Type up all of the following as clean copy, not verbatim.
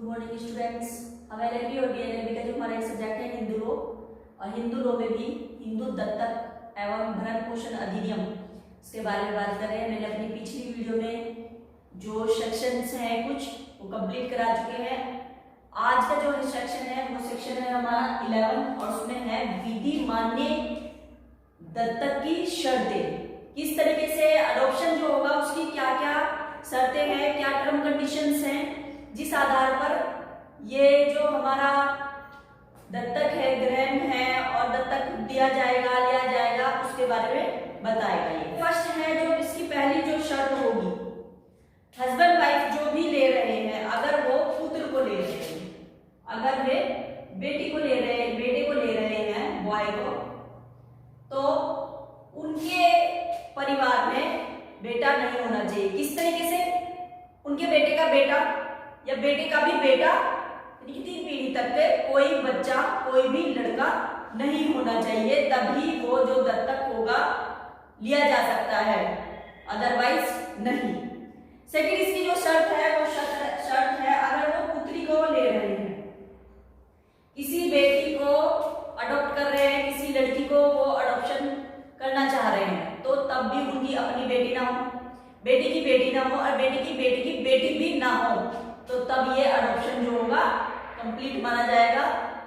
Good morning students. हम LLB और डीएलएलबी का जो हमारा एक सब्जेक्ट है हिंदू लॉ, और हिंदू लॉ में भी हिंदू दत्तक एवं भरण पोषण अधिनियम इसके बारे में बात कर रहे हैं। मैंने अपनी पिछली वीडियो में जो सेक्शंस हैं कुछ वो कंप्लीट करा चुके हैं। आज का जो सेक्शन है वो सेक्शन है हमारा 11 और उसमें है विधि मान्य दत्तक की शर्तें। किस तरीके से अडॉप्शन जो होगा उसकी क्या क्या शर्तें हैं, क्या टर्म कंडीशंस हैं, जिस आधार पर ये जो हमारा दत्तक है, ग्रहण है और दत्तक दिया जाएगा, लिया जाएगा, उसके बारे में बताएगा। ये फर्स्ट है जो इसकी पहली जो शर्त होगी, हस्बैंड वाइफ जो भी ले रहे हैं, अगर वो पुत्र को ले रहे हैं, अगर वे बेटी को ले रहे हैं, बेटे को ले रहे हैं, बॉय को, तो उनके परिवार में बेटा नहीं होना चाहिए। किस तरीके से? उनके बेटे का बेटा या बेटे का भी बेटा, यानी कि 3 पीढ़ी तक के कोई बच्चा, कोई भी लड़का नहीं होना चाहिए, तभी वो जो दत्तक होगा लिया जा सकता है, अदरवाइज नहीं। सेकंड इसकी जो शर्त है वो शर्त है अगर वो पुत्री को ले रहे हैं, किसी बेटी को अडॉप्ट कर रहे हैं, किसी लड़की को वो अडॉप्शन करना चाह रहे हैं, तो तब भी उनकी अपनी बेटी ना हो, बेटी की बेटी ना हो और बेटी की बेटी भी ना हो, तो तब ये अडॉप्शन जो होगा कंप्लीट माना जाएगा,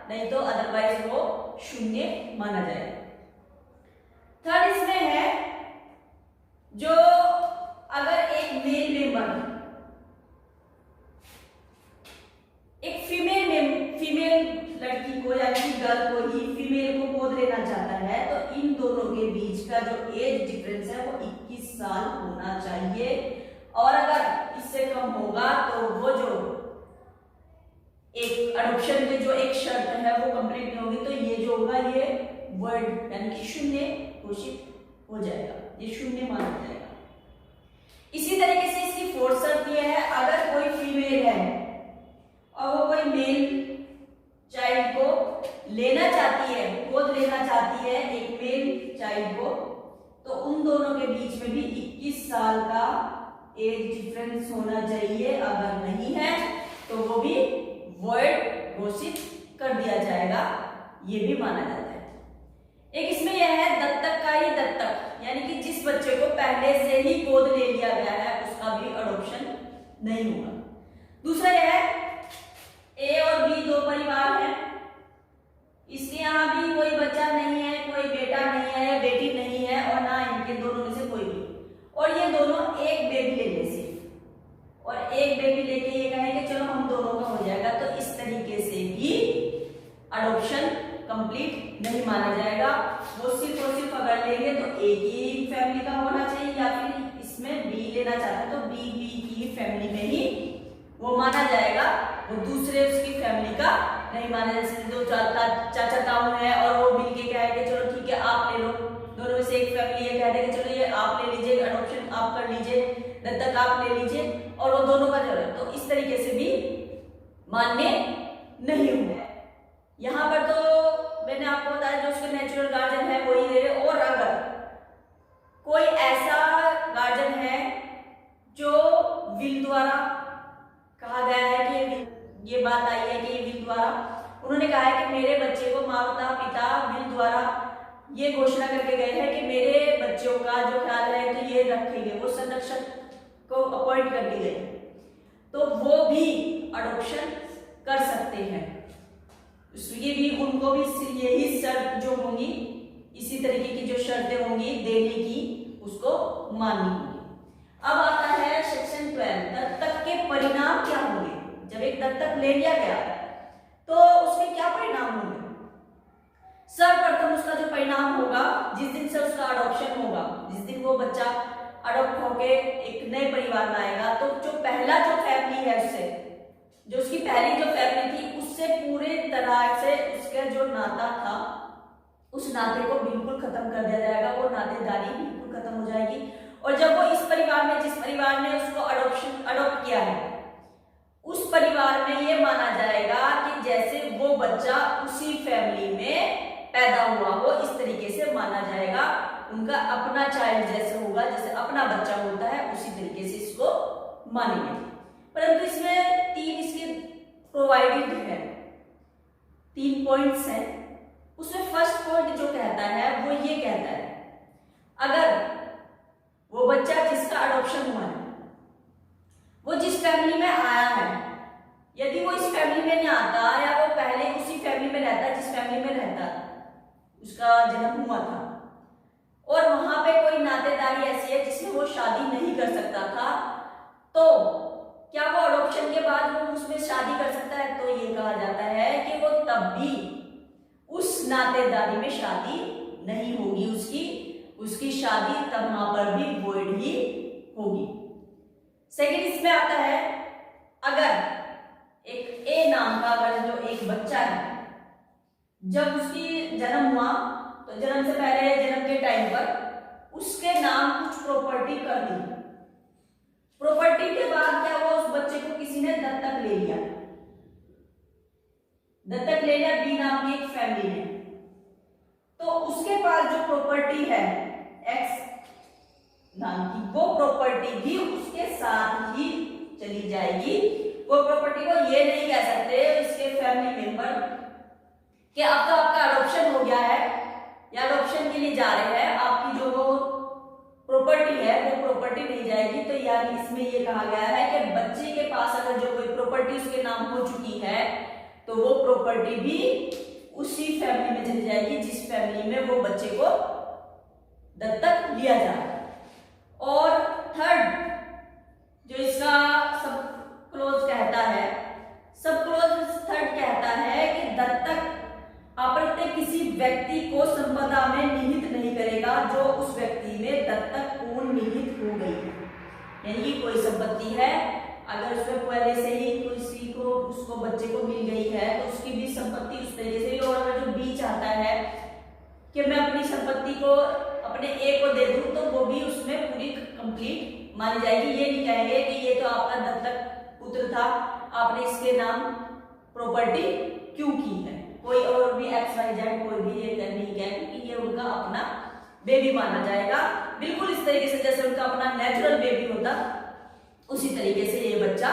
नहीं तो अदरवाइज वो शून्य माना जाएगा। थर्ड इसमें है जो अगर एक मेल मेंबर एक फीमेल लड़की को यानी कि गर्ल को ही फीमेल को गोद लेना चाहता है, तो इन दोनों के बीच का जो एज डिफरेंस है वो 21 साल होना चाहिए, और अगर इससे कम होगा तो वो जो एक अडॉप्शन की जो एक शर्त है वो कंप्लीट नहीं होगी, तो ये जो होगा ये वर्ड यानी कि शून्य घोषित हो जाएगा, ये शून्य माना जाएगा। इसी तरीके से इसकी फोर्थ शर्त ये है, अगर कोई फीमेल है और वो कोई मेल चाइल्ड को लेना चाहती है, गोद लेना चाहती है एक मेल चाइल्ड को, तो उन दोनों के बीच में भी 21 साल का एज डिफरेंस होना चाहिए। अगर नहीं है तो वो भी वर्ड घोषित कर दिया जाएगा, ये भी माना जाता है। एक इसमें यह है दत्तक का ही दत्तक, यानी कि जिस बच्चे को पहले से ही गोद ले लिया गया है उसका भी अडॉप्शन नहीं होगा। दूसरा यह है ए और बी दो परिवार हैं, इसके यहाँ भी कोई बच्चा नहीं है, कोई बेटा नहीं है या बेटी नहीं है, और ना इनके दोनों में से कोई भी, और ये दोनों एक बेबी ले ले सिर्फ, और एक बेबी लेके ये कहें कि चलो हम दोनों का हो जाएगा, तो इस तरीके से भी अडॉप्शन कंप्लीट नहीं माना जाएगा। वो सिर्फ और सिर्फ अगर लेंगे तो एक ही फैमिली का होना चाहिए, या फिर इसमें बी लेना चाहते हैं तो बी की फैमिली में ही वो माना जाएगा, वो दूसरे उसकी फैमिली का नहीं माना। जैसे दो चाचा ताऊ है और वो मिलके कहे कि चलो ठीक है आप ले लो, दोनों में से एक फैमिली ये कह दे कि चलो ये आप ले लीजिए, अडॉप्शन आप कर लीजिए, दत्तक आप ले लीजिए, और वो दोनों का जरूरत, तो इस तरीके से भी मान्य नहीं हुआ। यहाँ पर तो मैंने आपको बताया जो उसके नेचुरल गार्जियन है वही ले रहे, और अगर कोई ऐसा गार्जियन है जो विल द्वारा कहा गया है कि ये बात आई है कि ये विल द्वारा उन्होंने कहा है कि मेरे बच्चे को माता पिता विल द्वारा ये घोषणा करके गए हैं कि मेरे बच्चों का जो ख्याल है तो ये रखेंगे, वो संरक्षक को अपॉइंट कर दिए गए, तो वो भी अडॉप्शन कर सकते हैं। ये भी उनको भी यही शर्त जो होंगी, इसी तरीके की जो शर्तें होंगी देने की, उसको माननी होगी। अब आता है सेक्शन 12, दत्तक के परिणाम क्या होंगे। जब एक दत्तक ले लिया गया तो उसके क्या परिणाम होंगे? सर्वप्रथम उसका जो परिणाम होगा, जिस दिन से उसका अडॉप्शन होगा, जिस दिन वो बच्चा अडॉप्ट होके एक नए परिवार में आएगा, तो जो पहला जो फैमिली है उससे, जो उसकी पहली जो फैमिली थी उससे पूरे तरह से उसका जो नाता था उस नाते को बिल्कुल खत्म कर दिया जाएगा, वो नातेदारी बिल्कुल खत्म हो जाएगी। और जब वो इस परिवार में, जिस परिवार ने उसको अडॉप्ट किया है, उस परिवार में ये माना जाएगा कि जैसे वो बच्चा उसी फैमिली में पैदा हुआ हो, इस तरीके से माना जाएगा, उनका अपना चाइल्ड जैसे होगा, जैसे अपना बच्चा होता है उसी तरीके से इसको मानेंगे। परंतु इसमें 3 इसके प्रोवाइडेड है, 3 पॉइंट्स हैं। उसमें फर्स्ट पॉइंट जो कहता है वो ये कहता है, अगर वो बच्चा जिसका अडॉप्शन हुआ है वो जिस फैमिली में आया है, यदि वो इस फैमिली में नहीं आता या वो पहले उसी फैमिली में रहता जिस फैमिली में रहता उसका जन्म हुआ था, और वहां पे कोई नातेदारी ऐसी है जिसमें वो शादी नहीं कर सकता था, तो क्या वो अडॉप्शन के बाद वो उसमें शादी कर सकता है? तो ये कहा जाता है कि वो तब भी उस नातेदारी में शादी नहीं होगी, उसकी शादी तब वहां पर भी वॉइड ही होगी। सेकंड इसमें आता है, अगर एक ए नाम का अगर जो एक बच्चा है, जब उसकी जन्म हुआ तो जन्म से पहले जन्म के टाइम पर उसके नाम कुछ प्रॉपर्टी कर दी, प्रॉपर्टी के बाद क्या हुआ, उस बच्चे को किसी ने दत्तक ले लिया, बी नाम की एक फैमिली ने, तो उसके पास जो प्रॉपर्टी है एक्स नाम की, वो प्रॉपर्टी भी उसके साथ ही चली जाएगी। वो प्रॉपर्टी को ये नहीं कह सकते इसके फैमिली मेंबर कि अब तो आपका अडॉप्शन हो गया है या अडॉप्शन के लिए जा रहे हैं, आपकी जो वो प्रॉपर्टी है वो प्रॉपर्टी नहीं जाएगी। तो यानी इसमें ये कहा गया है कि बच्चे के पास अगर जो कोई प्रॉपर्टी उसके नाम हो चुकी है तो वो प्रॉपर्टी भी उसी फैमिली में चली जाएगी जिस फैमिली में वो बच्चे को दत्तक लिया जा रहा है। और थर्ड जो इसका सब क्लोज कहता है, सब क्लोज थर्ड कहता है कि दत्तक अपने किसी व्यक्ति को संपदा में निहित नहीं करेगा जो उस व्यक्ति में दत्तक पूर्ण निहित हो गई है। यानी कि कोई संपत्ति है, अगर उसमें पहले से ही किसी को उसको बच्चे को मिल गई है तो उसकी भी संपत्ति उस तरीके से, और अगर जो बी चाहता है कि मैं अपनी संपत्ति को अपने ए को दे दूं तो वो भी उसमें पूरी कंप्लीट मानी जाएगी। ये नहीं कहेंगे कि ये तो आपका दत्तक पुत्र था, आपने इसके नाम प्रॉपर्टी क्यों की है, कोई और भी एक्स वाई जेड कोई भी ये नहीं कहे, क्योंकि ये उनका अपना बेबी माना जाएगा। बिल्कुल इस तरीके से जैसे उनका अपना नेचुरल बेबी होता उसी तरीके से ये बच्चा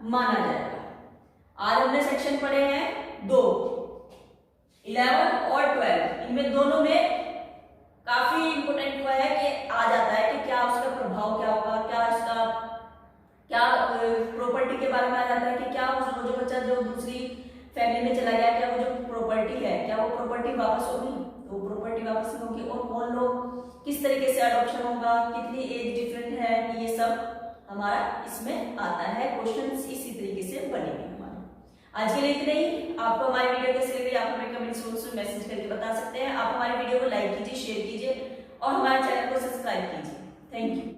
माना जाएगा। आज हमने सेक्शन पढ़े हैं 2, 11 और 12, इनमें दोनों में काफी इंपोर्टेंट हुआ है कि आ जाता है कि क्या उसका प्रभाव क्या होगा, क्या इसका क्या प्रॉपर्टी के बारे में आ जाता है कि क्या वो जो बच्चा जो दूसरी फैमिली में चला गया, क्या वो जो प्रॉपर्टी है क्या वो प्रॉपर्टी वापस होगी, तो प्रॉपर्टी वापस होगी, और कौन लोग किस तरीके से अडॉप्शन होगा, कितनी एज डिफरेंट है, ये सब हमारा इसमें आता है। क्वेश्चंस इसी तरीके से बनेंगे हमारे। आज के लिए इतना ही। आपको हमारी वीडियो कैसी लगी आप हमें कमेंट बॉक्स में मैसेज करके बता सकते हैं। आप हमारी वीडियो को लाइक कीजिए, शेयर कीजिए और हमारे चैनल को सब्सक्राइब कीजिए। Thank you.